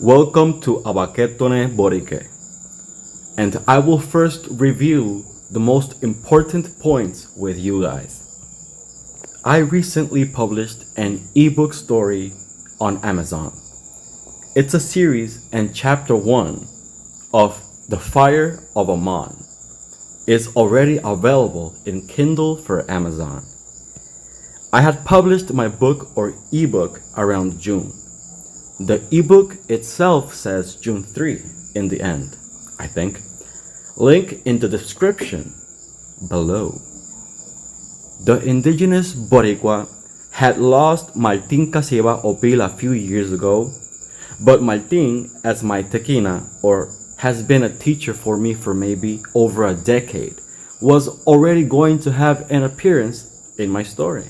Welcome to Abaketone Borike, and I will first review the most important points with you guys. I recently published an ebook story on Amazon. It's a series, and chapter 1 of The Fire of Aman is already available in Kindle for Amazon. I had published my book or ebook around June. The ebook itself says June 3 in the end, I think. Link in the description below. The indigenous Boricua had lost Martin Casiba Opil a few years ago, but Martin, as my tequina, or has been a teacher for me for maybe over a decade, was already going to have an appearance in my story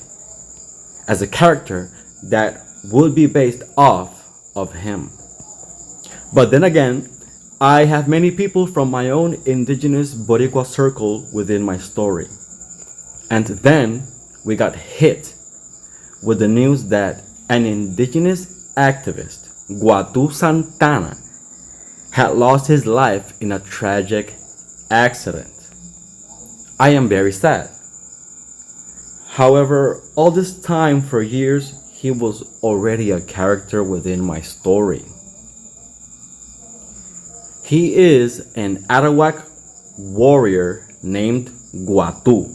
as a character that would be based off of him. But then again, I have many people from my own indigenous Boricua circle within my story. And then we got hit with the news that an indigenous activist, Guatu Santana, had lost his life in a tragic accident. I am very sad. However, all this time for years, he was already a character within my story. He is an Arawak warrior named Guatu.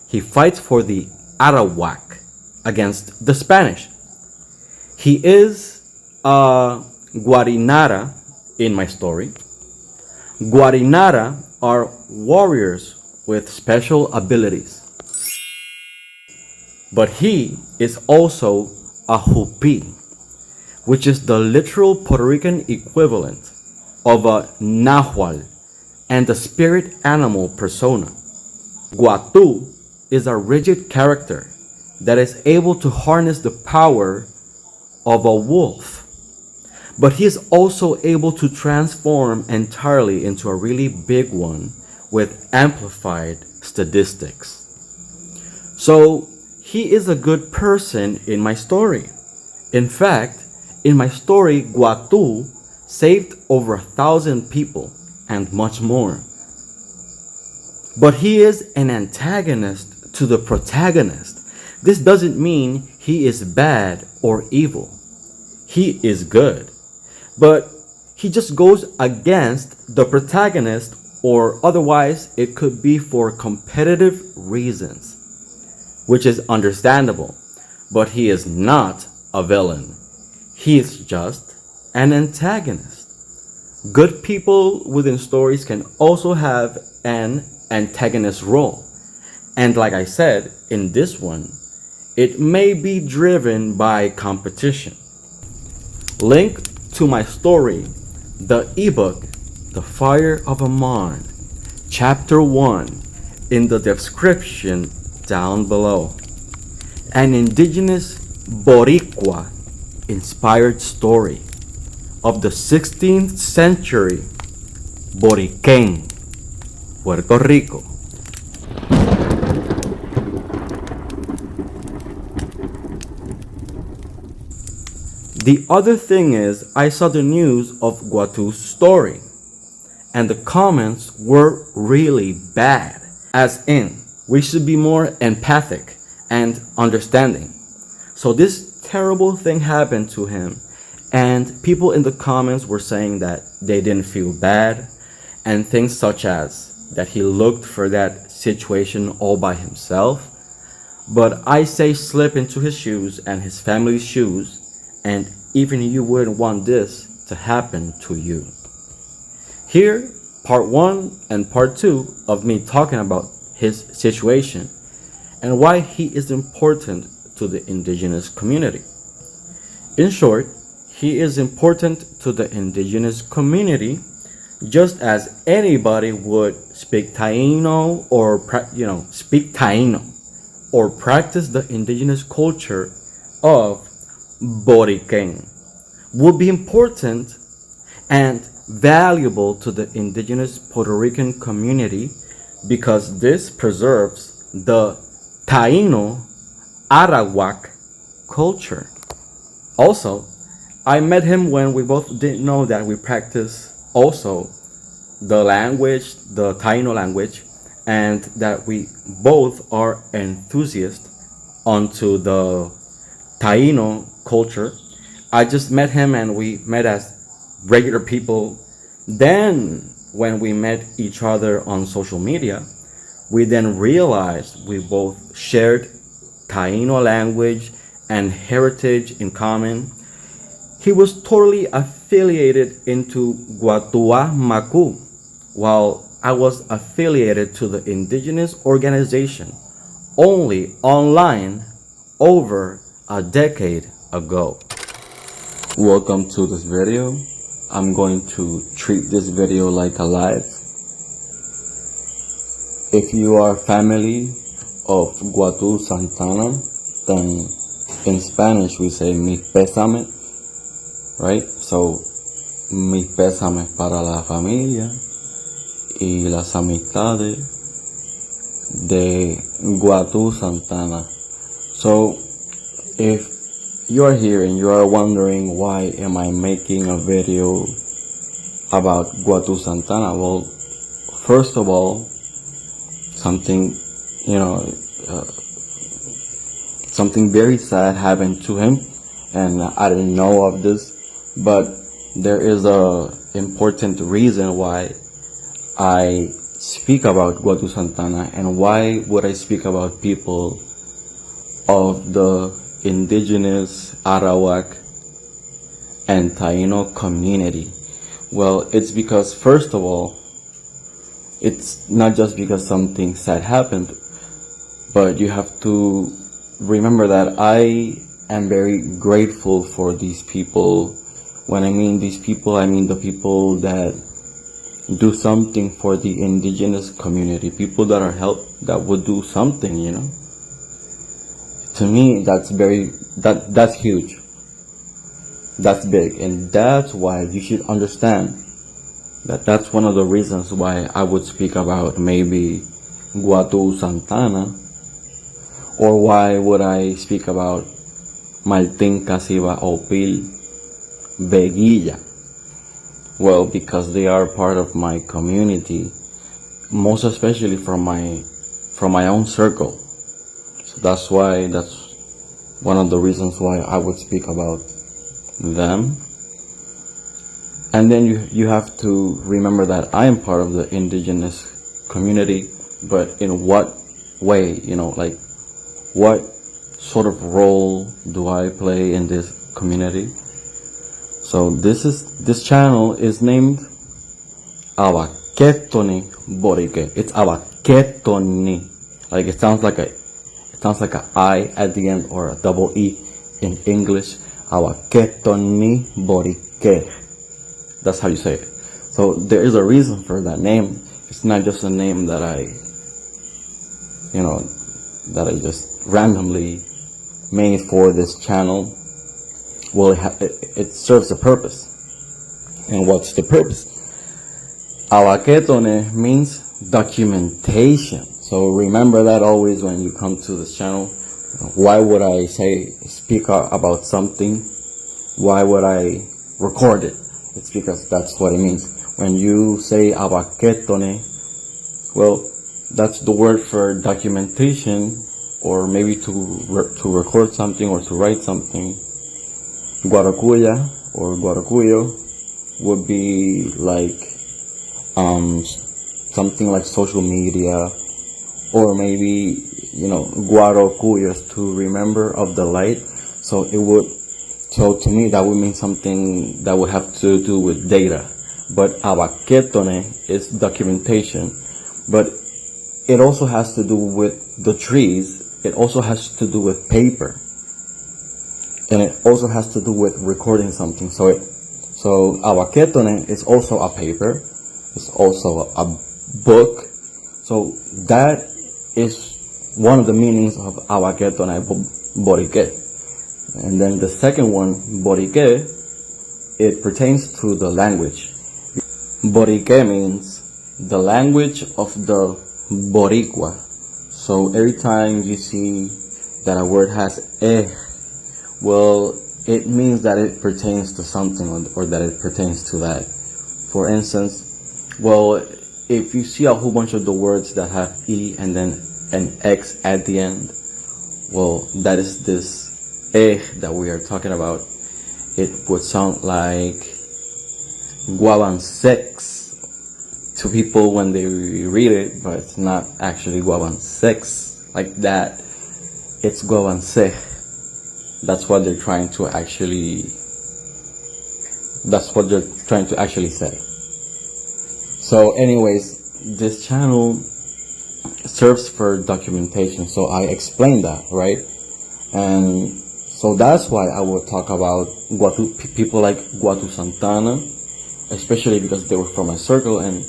He fights for the Arawak against the Spanish. He is a Guarinara in my story. Guarinara are warriors with special abilities. But he is also a Hupi, which is the literal Puerto Rican equivalent of a Nahual and a spirit animal persona. Guatu is a rigid character that is able to harness the power of a wolf, but he is also able to transform entirely into a really big one with amplified statistics. So he is a good person in my story. In fact, in my story, Guatu saved over 1,000 people and much more. But he is an antagonist to the protagonist. This doesn't mean he is bad or evil. He is good. But he just goes against the protagonist, or otherwise it could be for competitive reasons, which is understandable. But he is not a villain. He is just an antagonist. Good people within stories can also have an antagonist role. And like I said, in this one, it may be driven by competition. Link to my story, the ebook, The Fire of Aman, Chapter 1, in the description down below. An indigenous Boricua inspired story of the 16th century Boriquén, Puerto Rico. The other thing is, I saw the news of Guatu's story, and the comments were really bad, as in, we should be more empathic and understanding. So this terrible thing happened to him, and people in the comments were saying that they didn't feel bad, and things such as that he looked for that situation all by himself. But I say slip into his shoes and his family's shoes, and even you wouldn't want this to happen to you. Here, part 1 and part 2 of me talking about his situation and why he is important to the indigenous community. In short, he is important to the indigenous community just as anybody would speak Taíno or speak Taíno or practice the indigenous culture of Boriquén would be important and valuable to the indigenous Puerto Rican community because this preserves the Taíno Arawak culture. Also, I met him when we both didn't know that we practice also the language, the Taíno language, and that we both are enthusiasts onto the Taíno culture. I just met him and we met as regular people. Then, when we met each other on social media, we then realized we both shared Taíno language and heritage in common. He was totally affiliated into Guatua Macu, while I was affiliated to the indigenous organization only online over a decade ago. Welcome to this video. I'm going to treat this video like a live. If you are family of Guatu Santana, then in Spanish we say mi pésame, right? So, mi pésame para la familia y las amistades de Guatu Santana. So, if you are here and you are wondering why am I making a video about Guatu Santana, well, first of all, something, something very sad happened to him, and I didn't know of this, but there is a important reason why I speak about Guatu Santana, and why would I speak about people of the indigenous Arawak and Taíno community. Well, it's because, first of all, it's not just because something sad happened, but you have to remember that I am very grateful for these people. When I mean these people, I mean the people that do something for the indigenous community, people that that would do something, To me, that's huge. That's big, and that's why you should understand that that's one of the reasons why I would speak about maybe Guatu Santana, or why would I speak about Maltin Casiba Opil Veguilla. Well, because they are part of my community, most especially from my own circle. So that's one of the reasons why I would speak about them. And then you have to remember that I am part of the indigenous community, but in what way, like what sort of role do I play in this community? So this channel is named Abaketoni Borike. It's Abaketoni. Like it sounds like a I at the end, or a double E in English. Abaketoni Borike. That's how you say it. So there is a reason for that name. It's not just a name that I just randomly made for this channel. Well, it serves a purpose. And what's the purpose? Abaketone means documentation. So remember that always when you come to this channel. Why would I speak about something? Why would I record it? It's because that's what it means. When you say abaketone, well, that's the word for documentation, or maybe to record something or to write something. Guaracuya or Guaracuyo would be like something like social media, or maybe Guaracuyo is to remember of the light. So to me that would mean something that would have to do with data. But abaketone is documentation, but it also has to do with the trees. It also has to do with paper, and it also has to do with recording something. So abaketone is also a paper. It's also a book. So that is one of the meanings of abaketone borike. And then the second one, borike, it pertains to the language. Borike means the language of the Boricua. So every time you see that a word has well, it means that it pertains to something, or that it pertains to that. For instance, well, if you see a whole bunch of the words that have E and then an X at the end, well, that is this that we are talking about. It would sound like guavan sex to people when they read it, but it's not actually guavan sex like that. It's guavan se. That's what they're trying to actually say. So anyways, this channel serves for documentation, so I explained that, right? And so that's why I would talk about people like Guatu Santana, especially because they were from my circle, and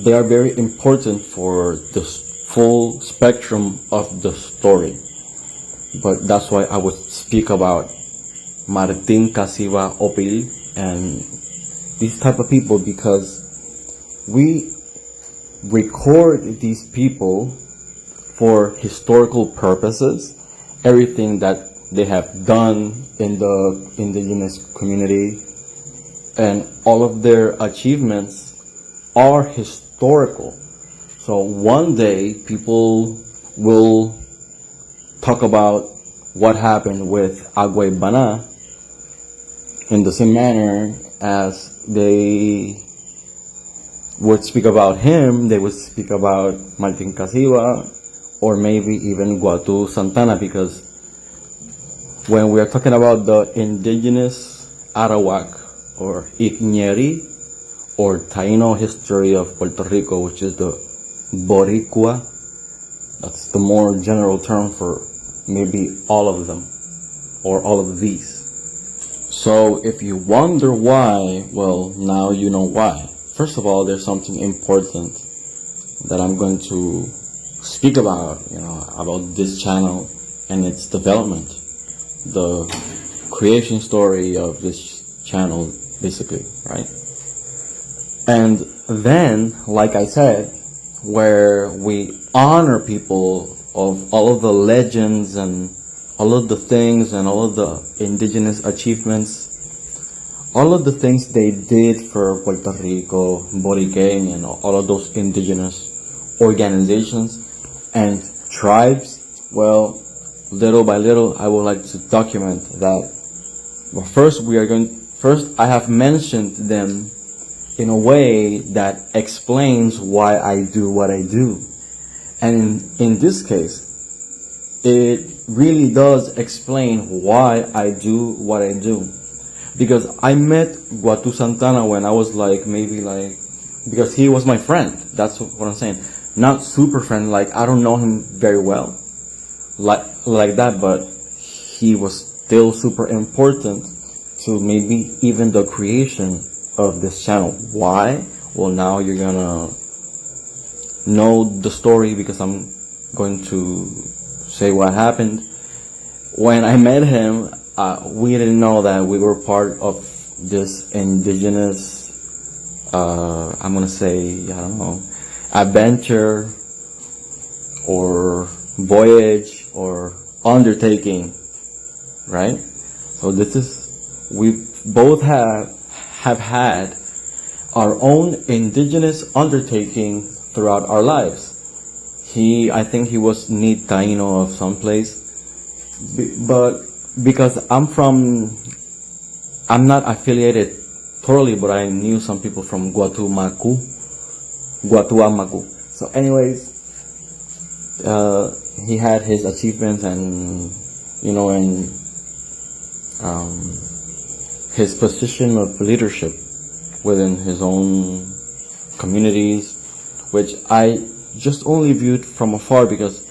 they are very important for the full spectrum of the story. But that's why I would speak about Martin Casiva Opil and these type of people, because we record these people for historical purposes. Everything that they have done in the indigenous community and all of their achievements are historical. So one day people will talk about what happened with Agua Bana in the same manner as they would speak about him. They would speak about Martin Casiva, or maybe even Guatu Santana, because when we are talking about the indigenous Arawak or Iñeri or Taíno history of Puerto Rico, which is the Boricua, that's the more general term for maybe all of them or all of these. So if you wonder why, well, now you know why. First of all, there's something important that I'm going to speak about, about this channel and its development, the creation story of this channel, basically, right? And then, like I said, where we honor people of all of the legends and all of the things and all of the indigenous achievements, all of the things they did for Puerto Rico, Boriqueñ, and all of those indigenous organizations and tribes. Well, little by little, I would like to document that. But first, I have mentioned them in a way that explains why I do what I do. And in this case, it really does explain why I do what I do. Because I met Guatu Santana when I was because he was my friend. That's what I'm saying. Not super friend, I don't know him very well, like that, but he was still super important to maybe even the creation of this channel. Why? Well, now you're gonna know the story, because I'm going to say what happened. When I met him, we didn't know that we were part of this indigenous, I'm gonna say, I don't know, adventure or voyage or undertaking, right? So we both have had our own indigenous undertaking throughout our lives. I think he was Need Taíno of someplace, but because I'm not affiliated totally, but I knew some people from Guatuamacu. So anyways, he had his achievements and his position of leadership within his own communities, which I just only viewed from afar, because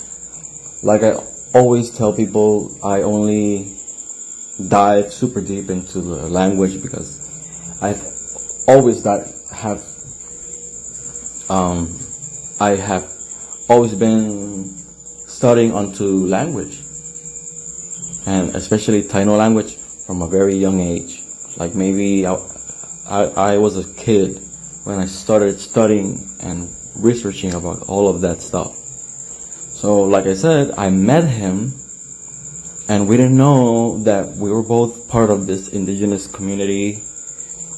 like I always tell people, I only dive super deep into the language because I have always been studying onto language, and especially Taino language from a very young age. Like maybe I was a kid when I started studying and researching about all of that stuff. So like I said, I met him And we didn't know that we were both part of this indigenous community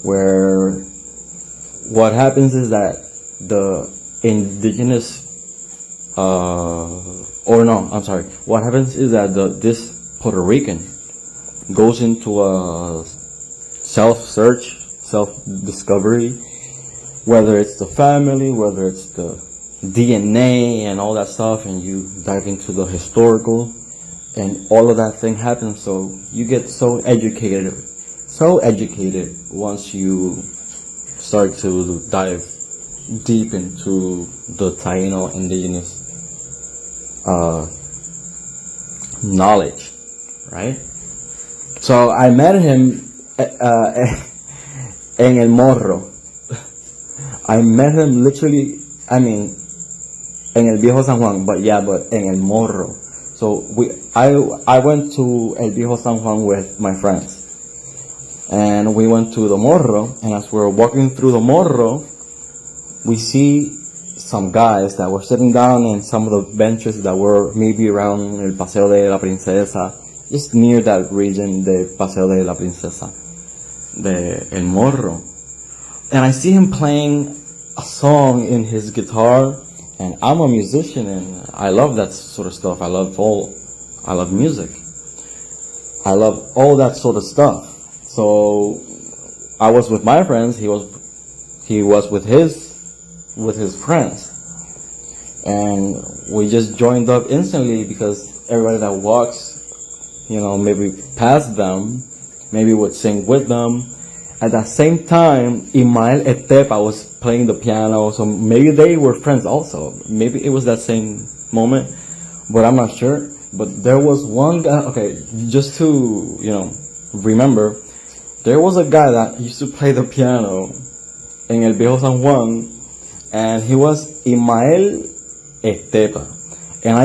where what happens is that the indigenous, or no, I'm sorry, what happens is that this Puerto Rican goes into a self-search, self-discovery, whether it's the family, whether it's the DNA and all that stuff, and you dive into the historical, and all of that thing happens. So you get so educated once you start to dive deep into the Taíno indigenous knowledge, right? So I met him en El Morro. I met him literally, I mean, en El Viejo San Juan, but en El Morro. So I went to El Viejo San Juan with my friends, and we went to the Morro, and as we were walking through the Morro, we see some guys that were sitting down in some of the benches that were maybe around El Paseo de la Princesa, just near that region, the Paseo de la Princesa, de El Morro. And I see him playing a song in his guitar, and I'm a musician and I love that sort of stuff. I love music. I love all that sort of stuff. So I was with my friends, he was with his friends. And we just joined up instantly because everybody that walks, maybe past them, maybe would sing with them. At that same time, Imael Etepa was playing the piano, so maybe they were friends also. Maybe it was that same moment, but I'm not sure. But there was one guy, okay, just to, remember, there was a guy that used to play the piano in El Viejo San Juan, and he was Imael Etepa. And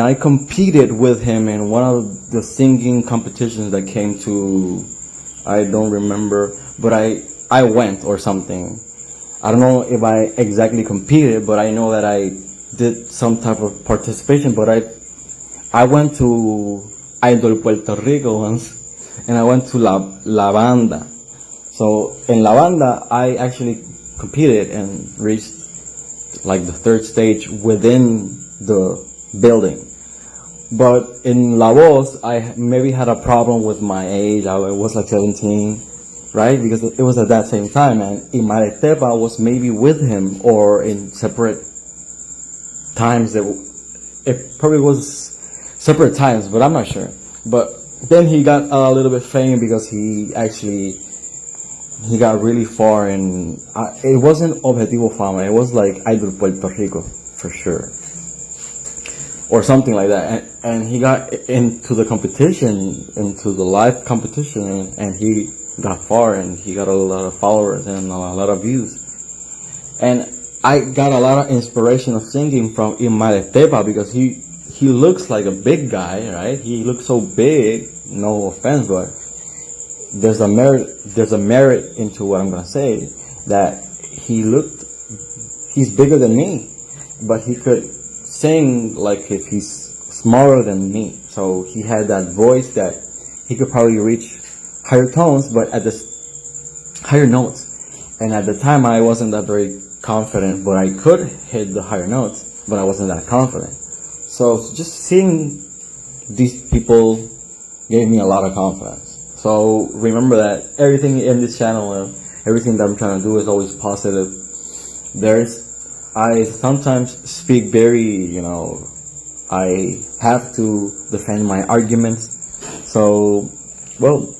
I competed with him in one of the singing competitions that came to, I don't remember, but I went or something. I don't know if I exactly competed, but I know that I did some type of participation. But I went to Idol Puerto Rico once, and I went to La Banda. So in La Banda, I actually competed and reached like the third stage within the building. But in La Voz, I maybe had a problem with my age. I was like 17, right? Because it was at that same time, and Imael Etepa was maybe with him or in separate times. It probably was separate times, but I'm not sure. But then he got a little bit famous because he got really far, and it wasn't Objetivo Fama. It was like Idol Puerto Rico for sure, or something like that. And he got into the competition, into the live competition, and he got far, and he got a lot of followers and a lot of views. And I got a lot of inspiration of singing from Imael Etepa because he looks like a big guy, right? He looks so big, no offense, but there's a merit into what I'm gonna say, that he's bigger than me, but he could sing like if he's smaller than me. So he had that voice that he could probably reach higher tones, but at higher notes. And at the time, I wasn't that very confident, but I could hit the higher notes, but I wasn't that confident. So just seeing these people gave me a lot of confidence. So remember that everything in this channel and everything that I'm trying to do is always positive. I sometimes speak very, I have to defend my arguments. So, well,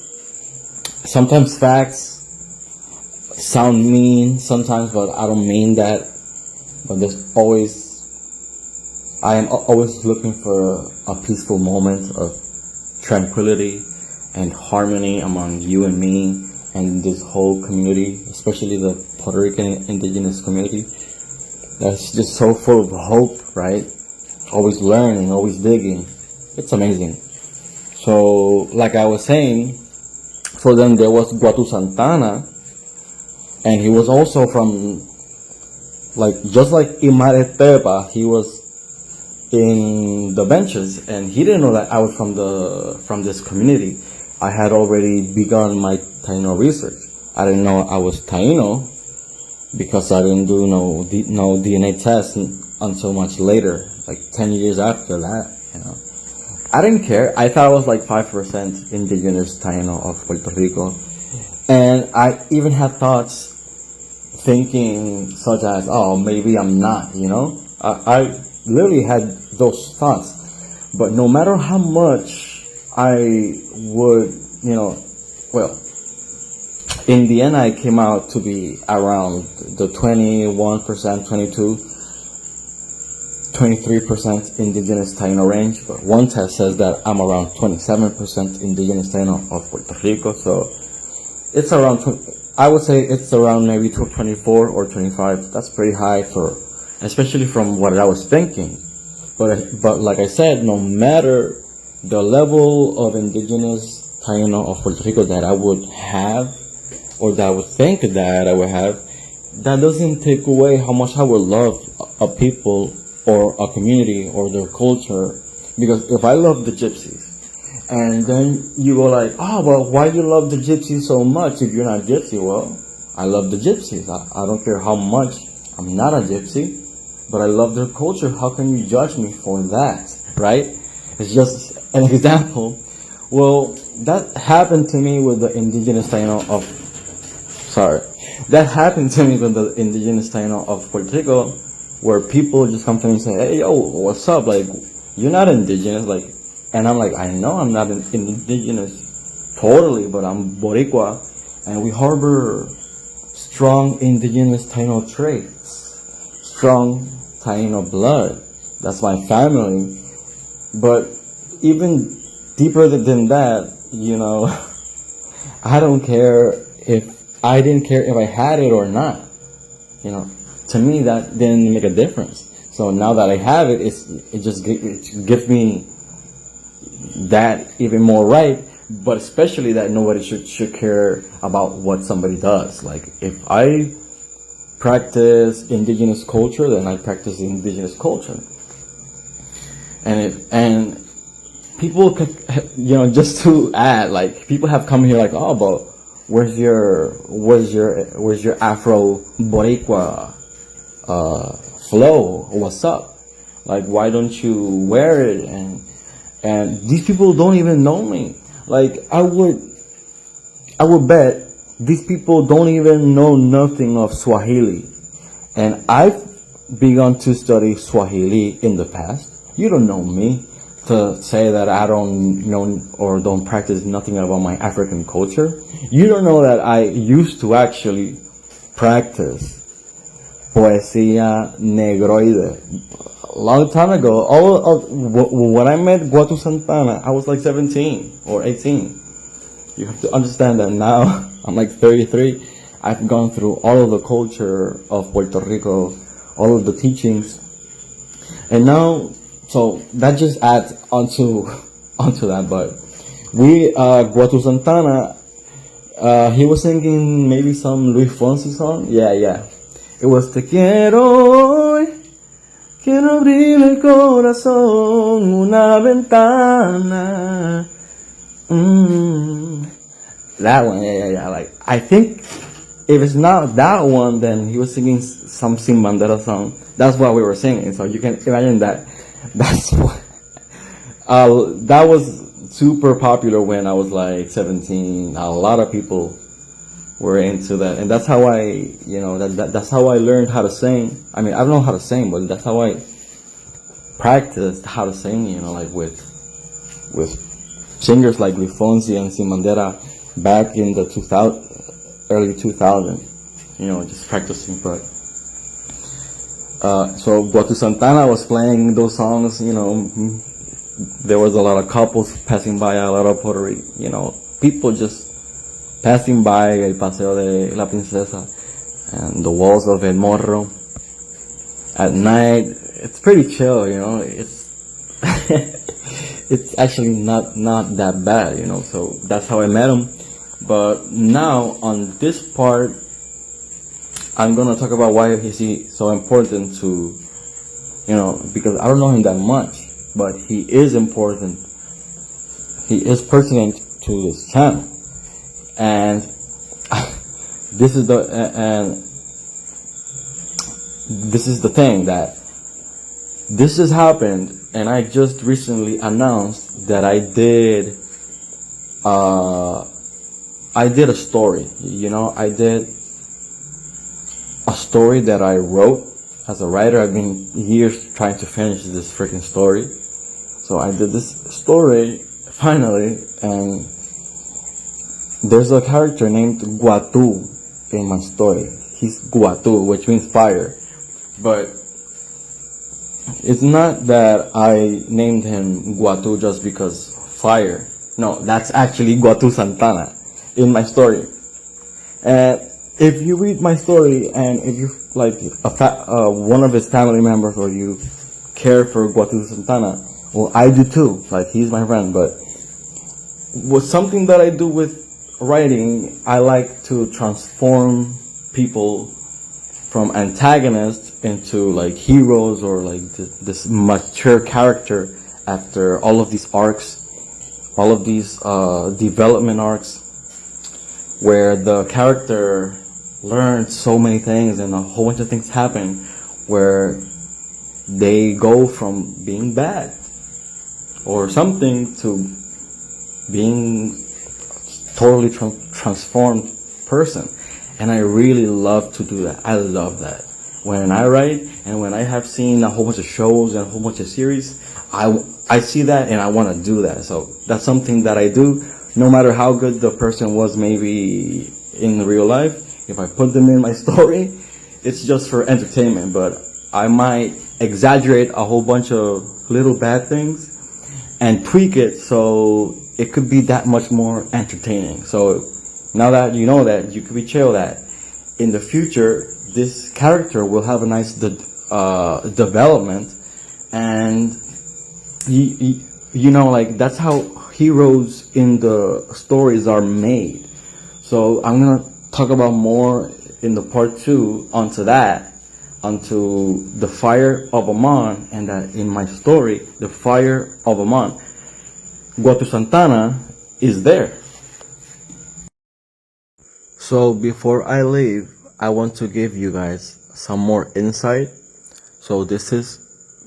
sometimes facts sound mean sometimes, but I don't mean that. But I am always looking for a peaceful moment of tranquility and harmony among you and me and this whole community, especially the Puerto Rican indigenous community. That's just so full of hope, right? Always learning, always digging. It's amazing. So, like I was saying, for them there was Guatu Santana, and he was also from, just like Imael Etepa, he was in the benches, and he didn't know that I was from this community. I had already begun my Taino research. I didn't know I was Taino because I didn't do no DNA test until much later, like 10 years after that. I didn't care. I thought I was like 5% indigenous Taino of Puerto Rico. And I even had thoughts thinking such as, oh, maybe I'm not. I literally had those thoughts. But no matter how much I would, well, in the end I came out to be around the 21%, 23% indigenous Taino range, but one test says that I'm around 27% indigenous Taino of Puerto Rico, so it's around, I would say it's around maybe 24 or 25. That's pretty high especially from what I was thinking. But like I said, no matter the level of indigenous Taino of Puerto Rico that I would have, or that I would think that I would have, that doesn't take away how much I would love a people or a community or their culture. Because if I love the gypsies, and then you go like, oh, well, why do you love the gypsies so much if you're not gypsy? Well, I love the gypsies. I don't care how much I'm not a gypsy, but I love their culture. How can you judge me for that, right? It's just an example. Well, that happened to me with the indigenous Taino of, that happened to me with the indigenous Taino of Puerto Rico, where people just come to me and say, hey, yo, what's up? Like, you're not indigenous, like, and I'm like, I know I'm not indigenous totally, but I'm Boricua, and we harbor strong indigenous Taino traits, strong Taino blood. That's my family. But even deeper than that, I don't care I didn't care if I had it or not. To me that didn't make a difference. So now that I have it, it gives me that even more right, but especially that nobody should care about what somebody does. Like, if I practice indigenous culture, then I practice indigenous culture. And people could, just to add, like, people have come here like, oh, but where's your Afro Boricua flow? What's up? Like, why don't you wear it? And these people don't even know me. Like, I would bet these people don't even know nothing of Swahili. And I've begun to study Swahili in the past. You don't know me to say that I don't know or don't practice nothing about my African culture. You don't know that I used to actually practice poesía negroide. A long time ago, when I met Guatu Santana, I was like 17 or 18. You have to understand that now I'm like 33. I've gone through all of the culture of Puerto Rico, all of the teachings, and now, so that just adds onto that. But Guatu Santana, he was singing maybe some Luis Fonsi song. Yeah. It was Te quiero hoy. Quiero abrir el corazón, una ventana. That one, yeah. Like, I think if it's not that one, then he was singing some Sin Bandera song. That's what we were singing. So you can imagine that. That's what. That was super popular when I was like 17. A lot of people were into that, and that's how I, that's how I learned how to sing. I mean, I don't know how to sing, but that's how I practiced how to sing. Like with singers like Luis Fonsi and Sin Bandera back in the early 2000. Just practicing. But so Guatu Santana was playing those songs. There was a lot of couples passing by, a lot of Puerto Rican, people just passing by El Paseo de la Princesa and the walls of El Morro at night. It's pretty chill, it's it's actually not that bad, so that's how I met him. But now on this part, I'm gonna talk about why is he so important to because I don't know him that much, but he is important. He is pertinent to this channel, and this is and this is the thing that this has happened, and I just recently announced that I did a story. I did a story that I wrote as a writer. I've been years trying to finish this freaking story. So I did this story finally, and there's a character named Guatu in my story. He's Guatu, which means fire. But it's not that I named him Guatu just because fire. No, that's actually Guatu Santana in my story. And if you read my story, and if you like one of his family members, or you care for Guatu Santana, well, I do too. Like, he's my friend. But with something that I do with writing, I like to transform people from antagonists into like heroes, or like this mature character after all of these arcs, all of these development arcs, where the character learns so many things and a whole bunch of things happen, where they go from being bad or something to being totally transformed person. And I really love to do that. I love that. When I write, and when I have seen a whole bunch of shows and a whole bunch of series, I see that and I want to do that. So that's something that I do, no matter how good the person was maybe in real life. If I put them in my story, it's just for entertainment, but I might exaggerate a whole bunch of little bad things and tweak it so it could be that much more entertaining. So now that you know that, you could be chill that in the future this character will have a nice development, and like, that's how heroes in the stories are made. So I'm gonna talk about more in the part 2 onto the fire of Amon, and that in my story, the fire of Amon, Guatu Santana is there. So before I leave, I want to give you guys some more insight. So this is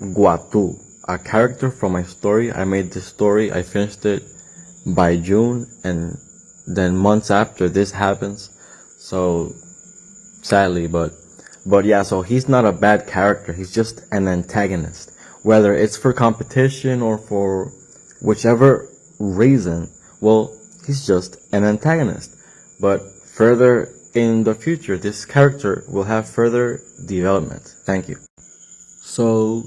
Guatu, a character from my story. I made this story, I finished it by June, and then months after this happens. So sadly, but yeah, so he's not a bad character, he's just an antagonist. Whether it's for competition or for whichever reason, well, he's just an antagonist. But further in the future, this character will have further development. Thank you. So,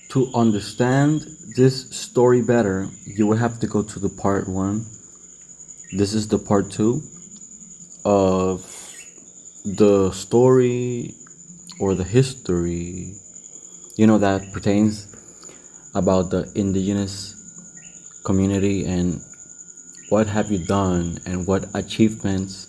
to understand this story better, you will have to go to the part 1. This is the part 2 of the story, or the history, that pertains about the indigenous community, and what have you done, and what achievements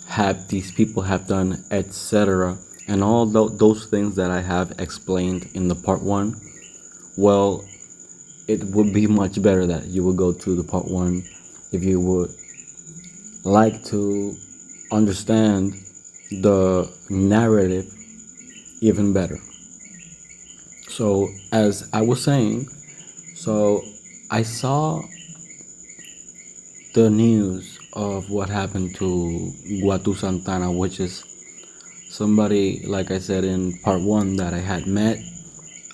have these people have done, etc., and all those things that I have explained in the part 1. Well, it would be much better that you would go to the part 1 if you would like to understand the narrative even better. So as I was saying, so I saw the news of what happened to Guatu Santana, which is somebody, like I said in part 1, that I had met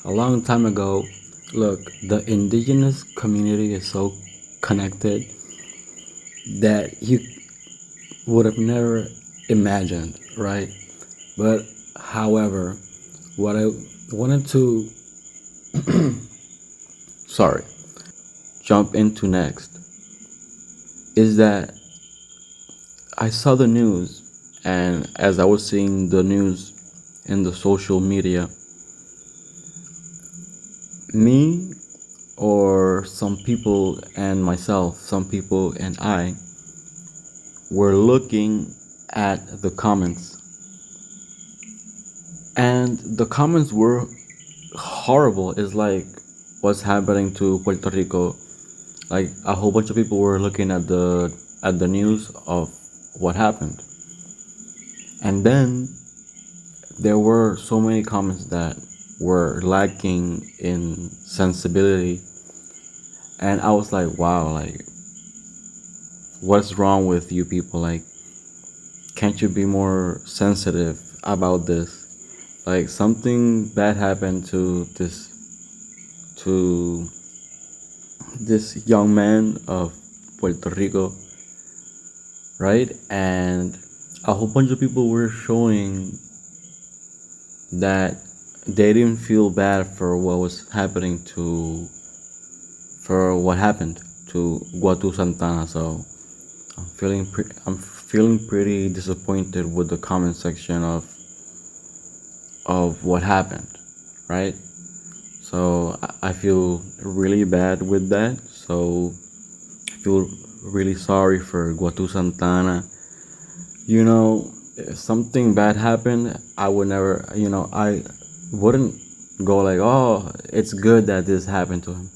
a long time ago. Look, the indigenous community is so connected that you would have never imagined, right? But however, what I wanted to jump into next is that I saw the news, and as I was seeing the news in the social media, me, or some people and myself, some people and I, were looking at the comments, and the comments were horrible. It's like what's happening to Puerto Rico. Like a whole bunch of people were looking at the news of what happened, and then there were so many comments that were lacking in sensibility, and I was like, wow, like what's wrong with you people? Like, can't you be more sensitive about this? Like something bad happened to this young man of Puerto Rico, right? And a whole bunch of people were showing that they didn't feel bad for what was happening to for what happened to Guatu Santana. So I'm feeling pretty disappointed with the comment section of what happened, right? So I feel really bad with that. So I feel really sorry for Guatu Santana. You know, if something bad happened, I would never, I wouldn't go like, oh, it's good that this happened to him.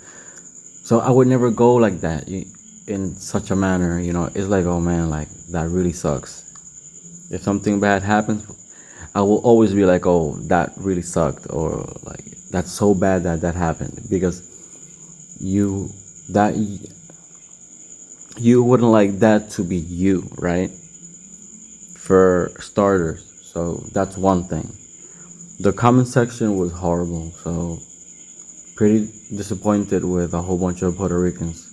So I would never go like that in such a manner. It's like, oh man, like that really sucks. If something bad happens, I will always be like, oh, that really sucked, or like that's so bad that that happened, because you that you wouldn't like that to be you, right? For starters. So that's one thing. The comment section was horrible, so pretty disappointed with a whole bunch of Puerto Ricans.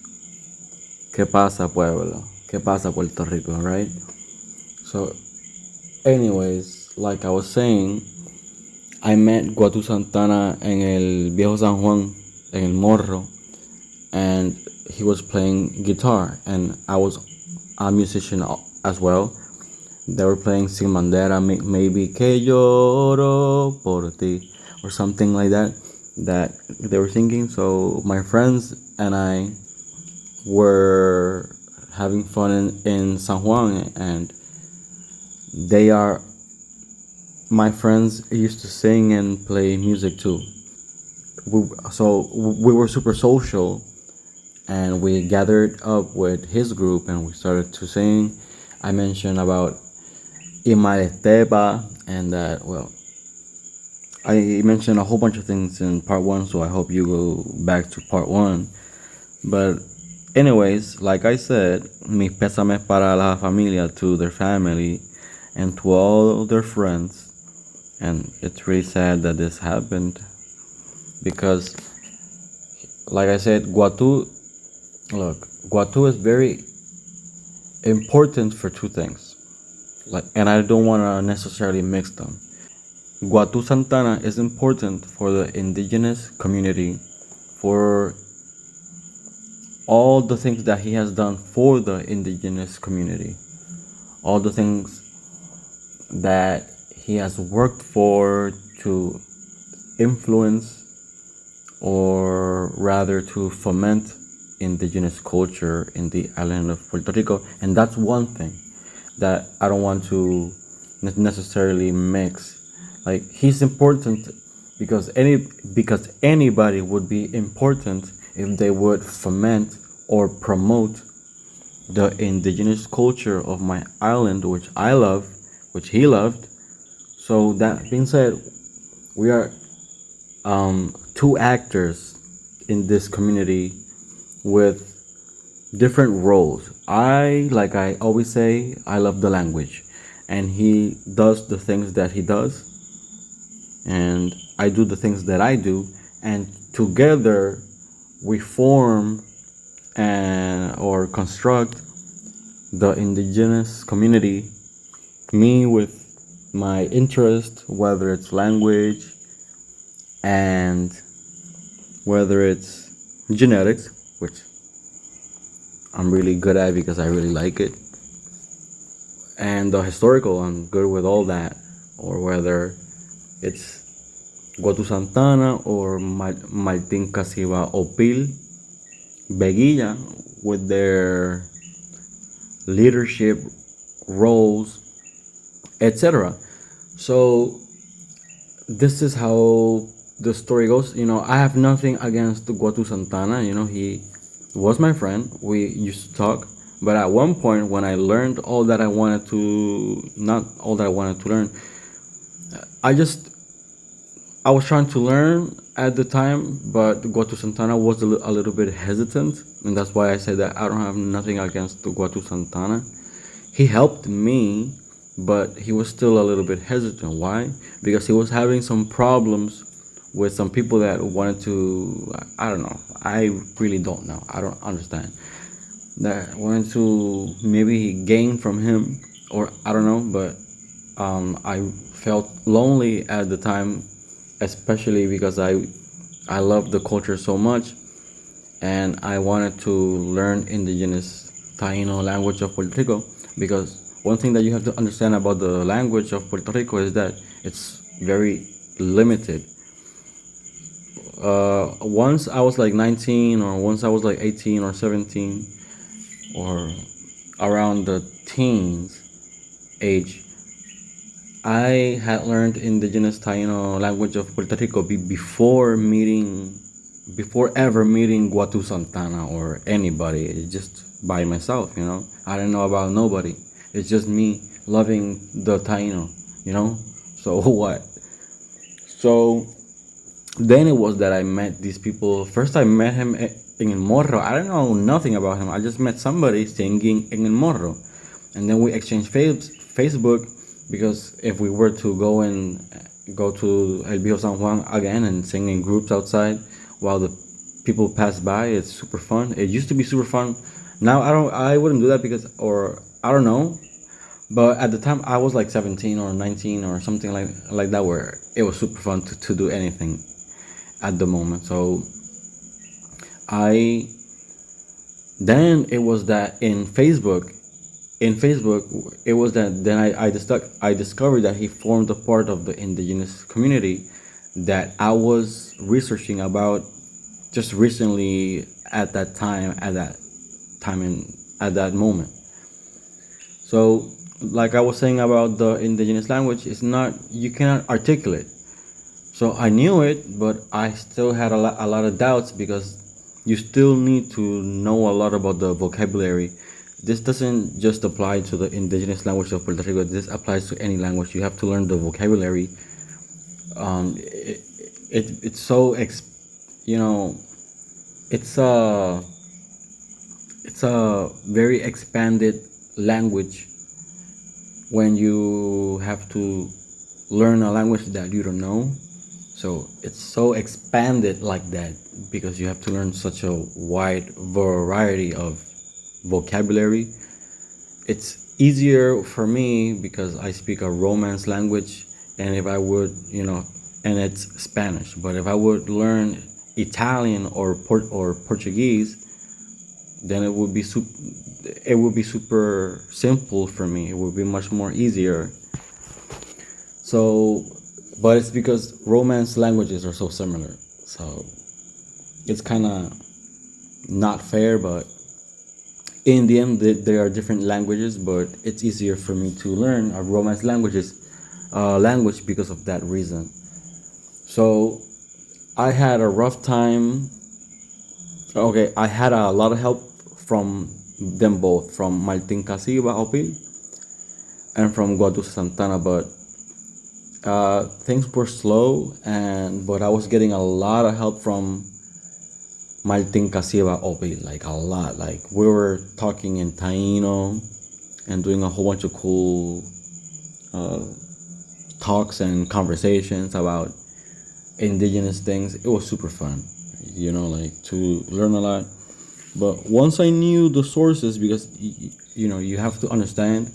¿Qué pasa, pueblo? ¿Qué pasa, Puerto Rico, right? So, anyways, like I was saying, I met Guatu Santana en el Viejo San Juan, en el Morro, and he was playing guitar, and I was a musician as well. They were playing Sin Bandera, maybe Que lloro por ti, or something like that they were singing. So my friends and I were having fun in San Juan, and they are my friends used to sing and play music too. So we were super social, and we gathered up with his group and we started to sing. I mentioned about Imarestepa, and that, well, I mentioned a whole bunch of things in part one, so I hope you go back to part one. But anyways, like I said, mis pésames para la familia, to their family and to all their friends. And it's really sad that this happened, because like I said, Guatu is very important for two things. And I don't want to necessarily mix them. Guatu Santana is important for the indigenous community, for all the things that he has done for the indigenous community, all the things that he has worked for to influence, or rather to foment, indigenous culture in the island of Puerto Rico. And that's one thing that I don't want to necessarily mix. Like, he's important because anybody would be important if they would foment or promote the indigenous culture of my island, which I love, which he loved. So that being said, we are two actors in this community with different roles. Like I always say, I love the language, and he does the things that he does, and I do the things that I do, and together we form or construct the indigenous community. Me with my interest, whether it's language and whether it's genetics, which I'm really good at because I really like it, and the historical, I'm good with all that, or whether it's Guatu Santana or Martin Casiva Opil Beguilla with their leadership roles, etc. So this is how the story goes. I have nothing against Guatu Santana. He was my friend. We used to talk. But at one point, when I learned all that I wanted to, not all that I wanted to learn, I just, I was trying to learn at the time, but Guatu Santana was a little bit hesitant. And that's why I said that I don't have nothing against Guatu Santana. He helped me, but he was still a little bit hesitant. Why? Because he was having some problems with some people that wanted to. I don't know. I really don't know. I don't understand. That wanted to maybe gain from him, or I don't know. But I felt lonely at the time, especially because I loved the culture so much, and I wanted to learn indigenous Taíno language of Puerto Rico, because one thing that you have to understand about the language of Puerto Rico is that it's very limited. Once I was like 19, or once I was like 18 or 17, or around the teens age, I had learned indigenous Taino language of Puerto Rico before ever meeting Guatu Santana or anybody. It's just by myself. I didn't know about nobody. It's just me loving the Taino. So what? So then it was that I met these people. First, I met him in El Morro. I don't know nothing about him. I just met somebody singing in El Morro, and then we exchanged Facebook, because if we were to go to El Viejo San Juan again and sing in groups outside while the people pass by, it's super fun. It used to be super fun. Now I wouldn't do that, because, or I don't know. But at the time, I was like 17 or 19 or something like that, where it was super fun to do anything at the moment. So I then it was that in Facebook it was that then I discovered that he formed a part of the indigenous community that I was researching about just recently at that moment. So, like I was saying about the indigenous language, it's not, you cannot articulate. So I knew it, but I still had a lot of doubts, because you still need to know a lot about the vocabulary. This doesn't just apply to the indigenous language of Puerto Rico. This applies to any language. You have to learn the vocabulary. It's so you know it's a very expanded language when you have to learn a language that you don't know. So it's so expanded like that, because you have to learn such a wide variety of vocabulary. It's easier for me because I speak a Romance language, and if I would, and it's Spanish. But if I would learn Italian or Portuguese, then it would be super simple for me. It would be much more easier. So, but it's because Romance languages are so similar. So it's kind of not fair, but in the end, there are different languages, but it's easier for me to learn a Romance language because of that reason. So I had a rough time. Okay, I had a lot of help from them both, from Martin Casiba Opil and from Guadu Santana, but things were slow, but I was getting a lot of help from Martin Casiba Opil, like a lot. Like we were talking in Taíno and doing a whole bunch of cool talks and conversations about indigenous things. It was super fun, like to learn a lot. But once I knew the sources, because you have to understand,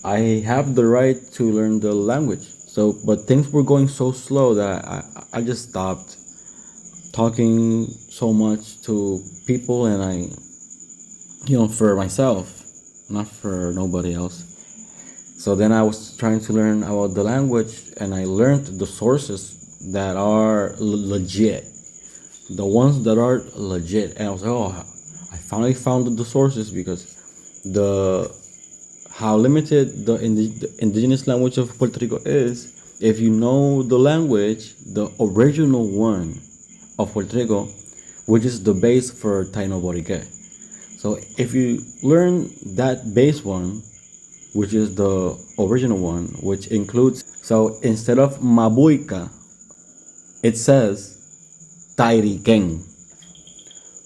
I have the right to learn the language. So, but things were going so slow that I just stopped talking so much to people, and for myself, not for nobody else. So then I was trying to learn about the language, and I learned the sources that are legit, the ones that are legit. And I was like, oh, I finally found the sources, because how limited the indigenous language of Puerto Rico is, if you know the language, the original one of Puerto Rico, which is the base for Taíno Borique. So if you learn that base one, which is the original one, which includes, so instead of Mabuica, it says Tairiken.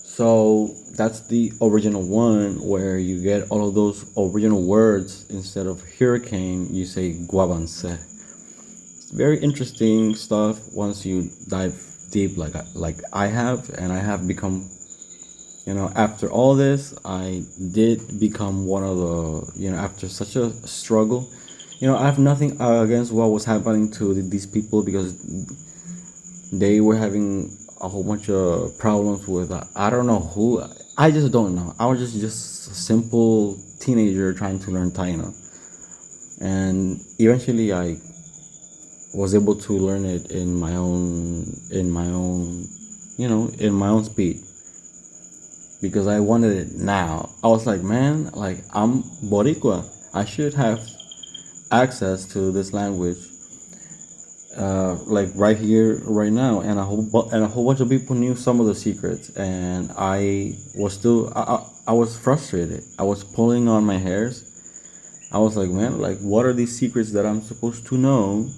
So that's the original one where you get all of those original words. Instead of hurricane, you say guabanse. It's very interesting stuff once you dive deep like I have, and I have become, after all this, I did become one of the, after such a struggle, I have nothing against what was happening to these people, because they were having a whole bunch of problems with, I don't know who. I just don't know. I was just a simple teenager trying to learn Taino, and eventually I was able to learn it in my own speed, because I wanted it now. I was like, man, like, I'm Boricua. I should have access to this language, like right here, right now. And a whole bunch of people knew some of the secrets, and I was frustrated. I was pulling on my hairs. I was like, man, like, what are these secrets that I'm supposed to know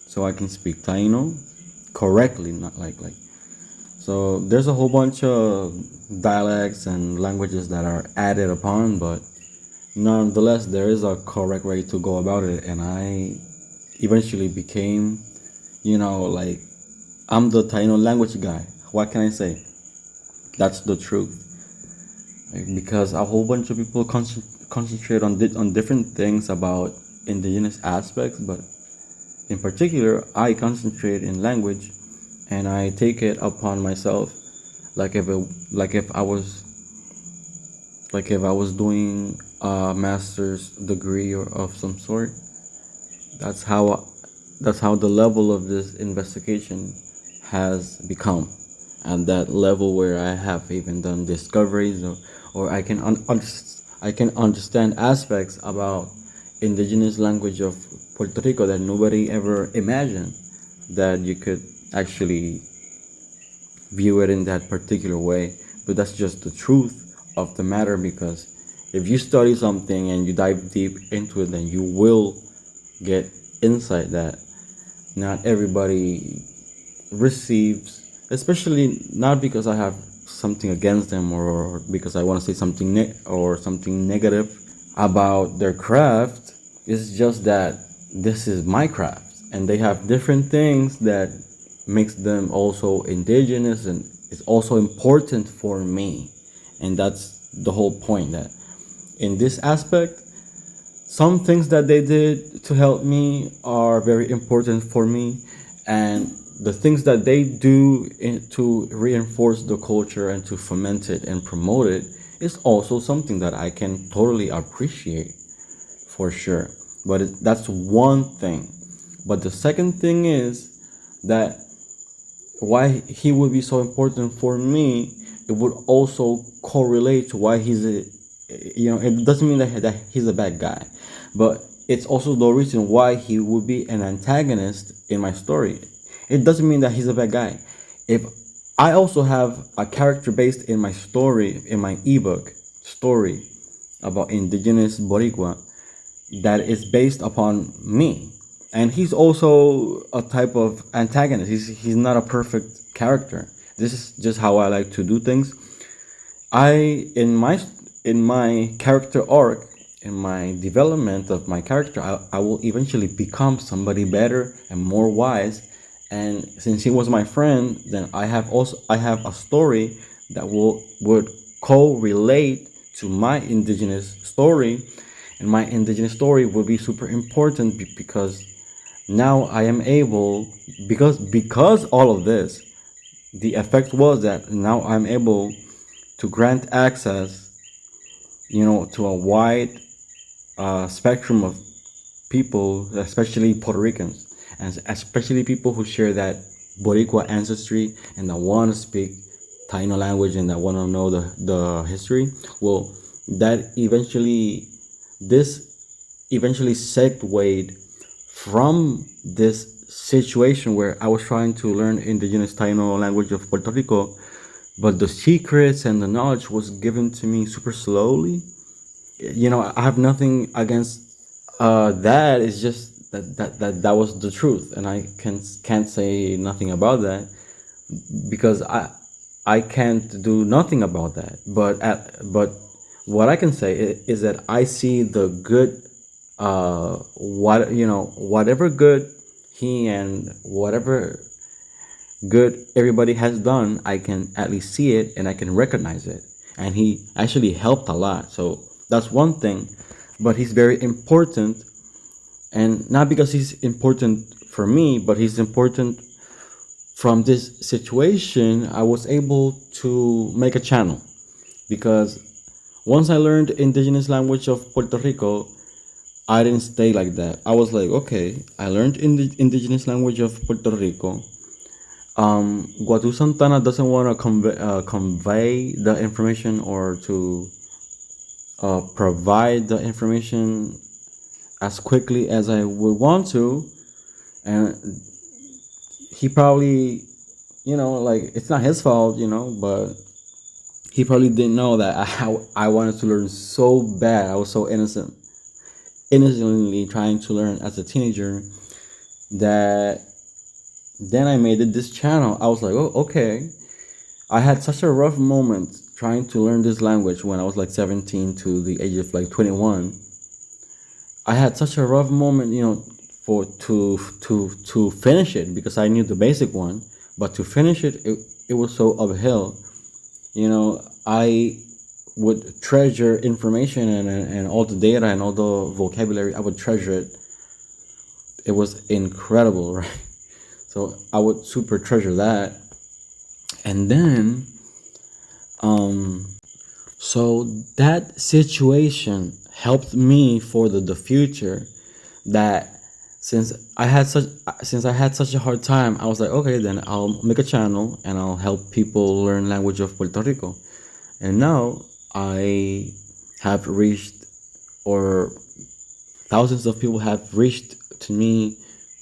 so I can speak Taino correctly, not like. So there's a whole bunch of dialects and languages that are added upon, but nonetheless, there is a correct way to go about it. And I eventually became, like, I'm the Taino language guy. What can I say? That's the truth. Like, because a whole bunch of people concentrate on different things about indigenous aspects, but in particular, I concentrate in language, and I take it upon myself, like if I was doing a master's degree or of some sort. That's how the level of this investigation has become, and that level where I have even done discoveries, or I can understand aspects about indigenous language of Puerto Rico that nobody ever imagined that you could actually view it in that particular way. But that's just the truth of the matter, because if you study something and you dive deep into it, then you will get insight that not everybody receives, especially not because I have something against them, or because I want to say something negative about their craft. It's just that this is my craft, and they have different things that makes them also indigenous, and it's also important for me. And that's the whole point, that in this aspect, some things that they did to help me are very important for me, and the things that they do to reinforce the culture and to foment it and promote it is also something that I can totally appreciate, for sure. But that's one thing. But the second thing is that why he would be so important for me, it would also correlate to why he's a, it doesn't mean that he's a bad guy, but it's also the reason why he would be an antagonist in my story. It doesn't mean that he's a bad guy. If I also have a character based in my story, in my ebook story about indigenous Boricua, that is based upon me, and he's also a type of antagonist. He's not a perfect character. This is just how I like to do things. I in my character arc, in my development of my character, I will eventually become somebody better and more wise. And since he was my friend, then I have a story that would correlate to my indigenous story, and my indigenous story will be super important, because now I am able, because all of this, the effect was that now I'm able to grant access, to a wide spectrum of people, especially Puerto Ricans, and especially people who share that Boricua ancestry and that want to speak Taino language and that want to know the history. Well, that eventually segued from this situation where I was trying to learn indigenous Taino language of Puerto Rico, but the secrets and the knowledge was given to me super slowly. I have nothing against that. It's just that was the truth, and I can't say nothing about that because I can't do nothing about that. But what I can say is that I see the good, whatever good he and whatever good everybody has done, I can at least see it and I can recognize it. And he actually helped a lot. So that's one thing. But he's very important, and not because he's important for me, but he's important from this situation. I was able to make a channel because once I learned indigenous language of Puerto Rico, I didn't stay like that. I was like, okay, I learned in the indigenous language of Puerto Rico. Guatu Santana doesn't want to convey the information or to provide the information as quickly as I would want to, and he probably, like it's not his fault, but he probably didn't know that I wanted to learn so bad. I was so innocently trying to learn as a teenager that then I made it this channel. I was like, oh, okay. I had such a rough moment trying to learn this language when I was like 17 to the age of like 21. I had such a rough moment, for to finish it because I knew the basic one, but to finish it was so uphill. I would treasure information and all the data and all the vocabulary. I would treasure it. It was incredible, right? So I would super treasure that. And then, so that situation helped me for the future. That since I had such a hard time, I was like, okay, then I'll make a channel and I'll help people learn language of Puerto Rico. And now I have reached, or thousands of people have reached to me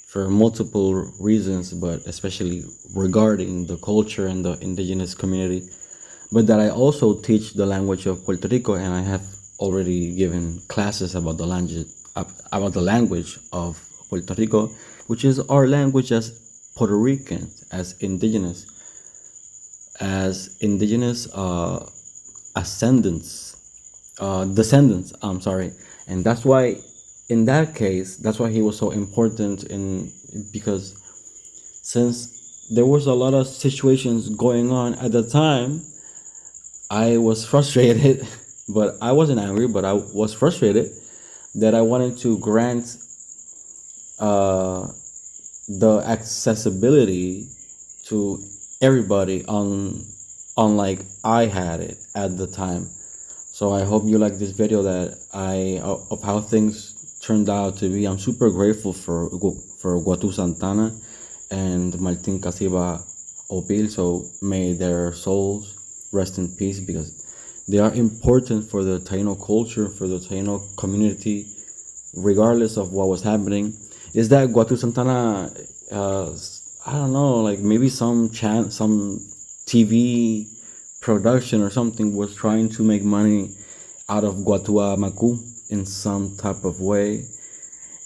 for multiple reasons, but especially regarding the culture and the indigenous community. But that I also teach the language of Puerto Rico, and I have already given classes about the language of Puerto Rico, which is our language as Puerto Ricans, as indigenous descendants. I'm sorry, and that's why, in that case, that's why he was so important. Because since there was a lot of situations going on at the time, I was frustrated, but I wasn't angry, but I was frustrated that I wanted to grant the accessibility to everybody unlike I had it at the time. So I hope you like this video that of how things turned out to be. I'm super grateful for Guatu Santana and Martin Casiba Opil. So may their souls rest in peace, because they are important for the Taino culture, for the Taino community, regardless of what was happening. Is that Guatu Santana, I don't know, like maybe some TV production or something was trying to make money out of Guatua Macu in some type of way.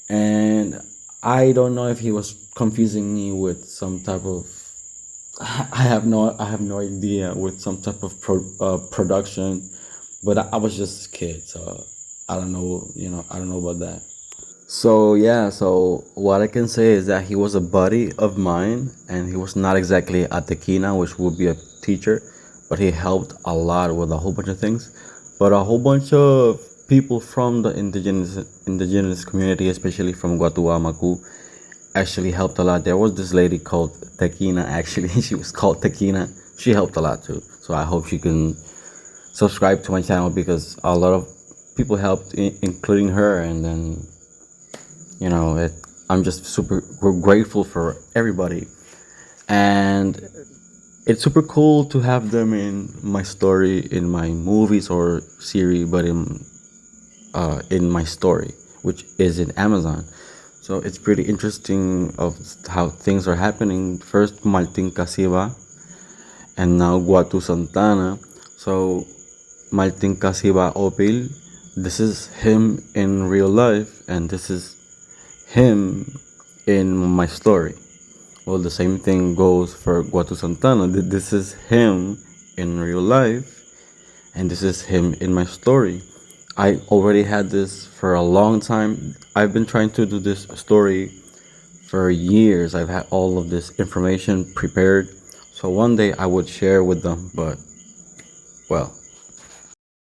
And I don't know if he was confusing me with some type of I have no idea, with some type of production, but I was just a kid, so I don't know, I don't know about that. So yeah, so what I can say is that he was a buddy of mine, and he was not exactly a tequina, which would be a teacher, but he helped a lot with a whole bunch of things. But a whole bunch of people from the indigenous community, especially from Guatuamacu, actually helped a lot. There was this lady called Tequina, actually. She was called Tequina. She helped a lot too. So I hope she can subscribe to my channel, because a lot of people helped, including her. And then, I'm just super grateful for everybody. And it's super cool to have them in my story, in my movies or series, but in my story, which is in Amazon. So it's pretty interesting of how things are happening. First Martin Casiva and now Guatu Santana. So Martin Casiva Opil, this is him in real life, and this is him in my story. Well, the same thing goes for Guatu Santana. This is him in real life, and this is him in my story. I already had this for a long time. I've been trying to do this story for years. I've had all of this information prepared, so one day I would share with them, but well,